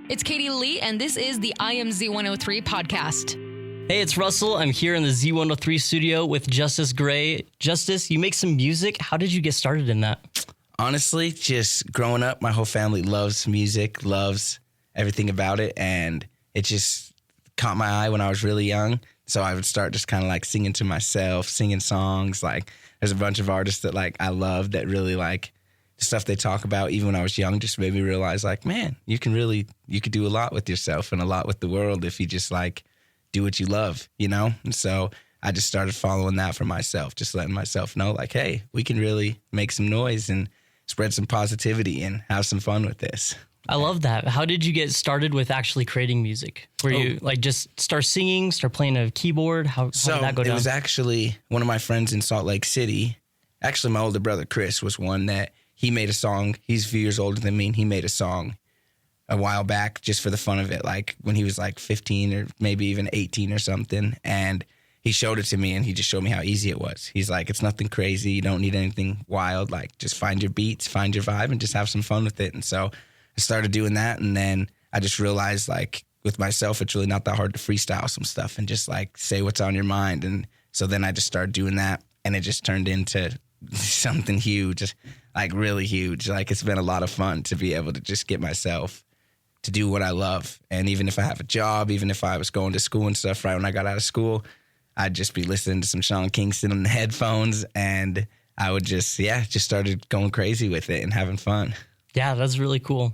It's Katie Lee, and this is the IMZ103 podcast. Hey, it's Russell. I'm here in the Z103 studio with Justus Gray. Justus, you make some music. How did you get started in that? Honestly, just growing up, my whole family loves music, loves everything about it, and it just caught my eye when I was really young. So I would start just kind of like singing to myself, singing songs. Like there's a bunch of artists that like I love that really like the stuff they talk about, even when I was young, just made me realize like, man, you could do a lot with yourself and a lot with the world if you just like do what you love, you know? And so I just started following that for myself, just letting myself know like, hey, we can really make some noise and spread some positivity and have some fun with this. I love that. How did you get started with actually creating music? Were you like just start singing, start playing a keyboard? How did that go down? It was actually one of my friends in Salt Lake City. Actually, my older brother, Chris, was one that he made a song. He's a few years older than me, and he made a song a while back just for the fun of it, like when he was like 15 or maybe even 18 or something. And he showed it to me, and he just showed me how easy it was. He's like, it's nothing crazy. You don't need anything wild. Like, just find your beats, find your vibe, and just have some fun with it. And so I started doing that, and then I just realized, like, with myself, it's really not that hard to freestyle some stuff and just, like, say what's on your mind. And so then I just started doing that, and it just turned into something huge, like really huge. Like, it's been a lot of fun to be able to just get myself to do what I love. And even if I have a job, even if I was going to school and stuff, right when I got out of school, I'd just be listening to some Sean Kingston on the headphones, and I would just started going crazy with it and having fun. Yeah, that's really cool.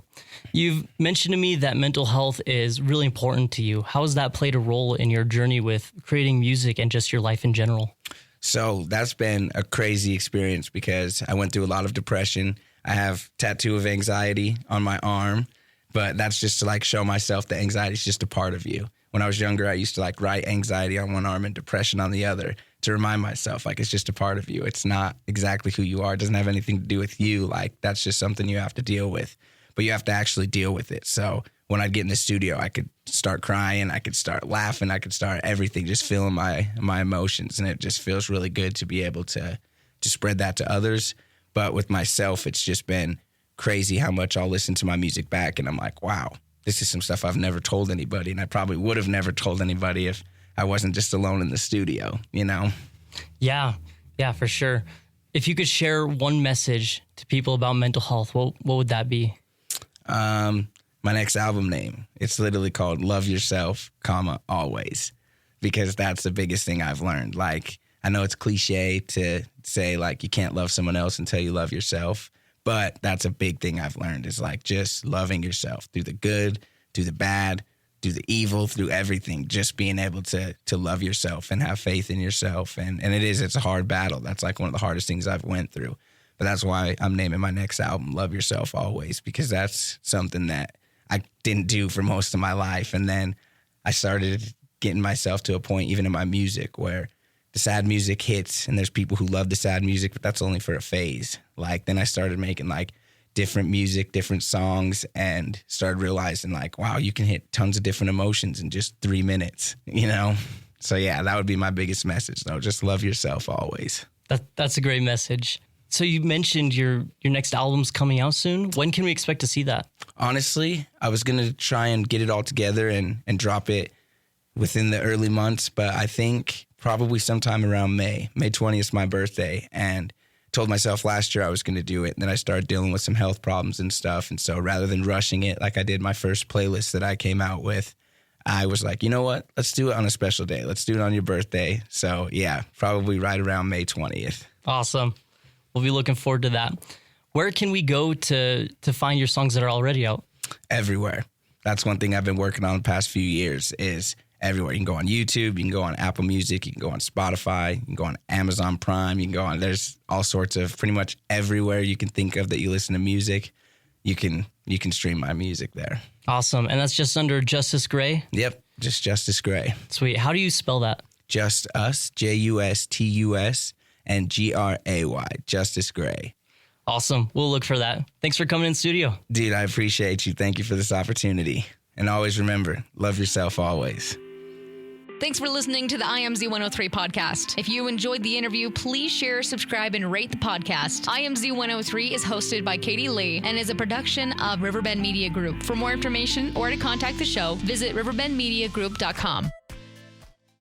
You've mentioned to me that mental health is really important to you. How has that played a role in your journey with creating music and just your life in general? So that's been a crazy experience because I went through a lot of depression. I have tattoo of anxiety on my arm, but that's just to like show myself that anxiety is just a part of you. When I was younger, I used to like write anxiety on one arm and depression on the other to remind myself like it's just a part of you. It's not exactly who you are. It doesn't have anything to do with you. Like that's just something you have to deal with, but you have to actually deal with it. So when I'd get in the studio, I could start crying, I could start laughing, I could start everything, just feeling my emotions. And it just feels really good to be able to spread that to others. But with myself, it's just been crazy how much I'll listen to my music back and I'm like, wow, this is some stuff I've never told anybody. And I probably would have never told anybody if I wasn't just alone in the studio, you know? Yeah, for sure. If you could share one message to people about mental health, what would that be? My next album name, it's literally called Love Yourself, Always, because that's the biggest thing I've learned. Like, I know it's cliche to say like you can't love someone else until you love yourself, but that's a big thing I've learned is like just loving yourself through the good, through the bad, through the evil, through everything, just being able to love yourself and have faith in yourself. And it's a hard battle. That's like one of the hardest things I've went through. But that's why I'm naming my next album Love Yourself Always, because that's something that I didn't do for most of my life. And then I started getting myself to a point, even in my music, where the sad music hits and there's people who love the sad music, but that's only for a phase. Like, then I started making like different music, different songs, and started realizing like, wow, you can hit tons of different emotions in just 3 minutes, you know? So yeah, that would be my biggest message though. Just love yourself always. That's a great message. So you mentioned your next album's coming out soon. When can we expect to see that? Honestly, I was going to try and get it all together and drop it within the early months, but I think probably sometime around May 20th is my birthday, and told myself last year I was going to do it, and then I started dealing with some health problems and stuff, and so rather than rushing it like I did my first playlist that I came out with, I was like, you know what? Let's do it on a special day. Let's do it on your birthday. So yeah, probably right around May 20th. Awesome. We'll be looking forward to that. Where can we go to find your songs that are already out? Everywhere. That's one thing I've been working on the past few years is everywhere. You can go on YouTube, you can go on Apple Music, you can go on Spotify, you can go on Amazon Prime, you can go on, there's all sorts of pretty much everywhere you can think of that you listen to music. You can stream my music there. Awesome. And that's just under Justus Gray? Yep, just Justus Gray. Sweet. How do you spell that? Just Us, Justus, and Gray, Justus Gray. Awesome. We'll look for that. Thanks for coming in studio. Dude, I appreciate you. Thank you for this opportunity. And always remember, love yourself always. Thanks for listening to the IMZ 103 podcast. If you enjoyed the interview, please share, subscribe, and rate the podcast. IMZ 103 is hosted by Katie Lee and is a production of Riverbend Media Group. For more information or to contact the show, visit riverbendmediagroup.com.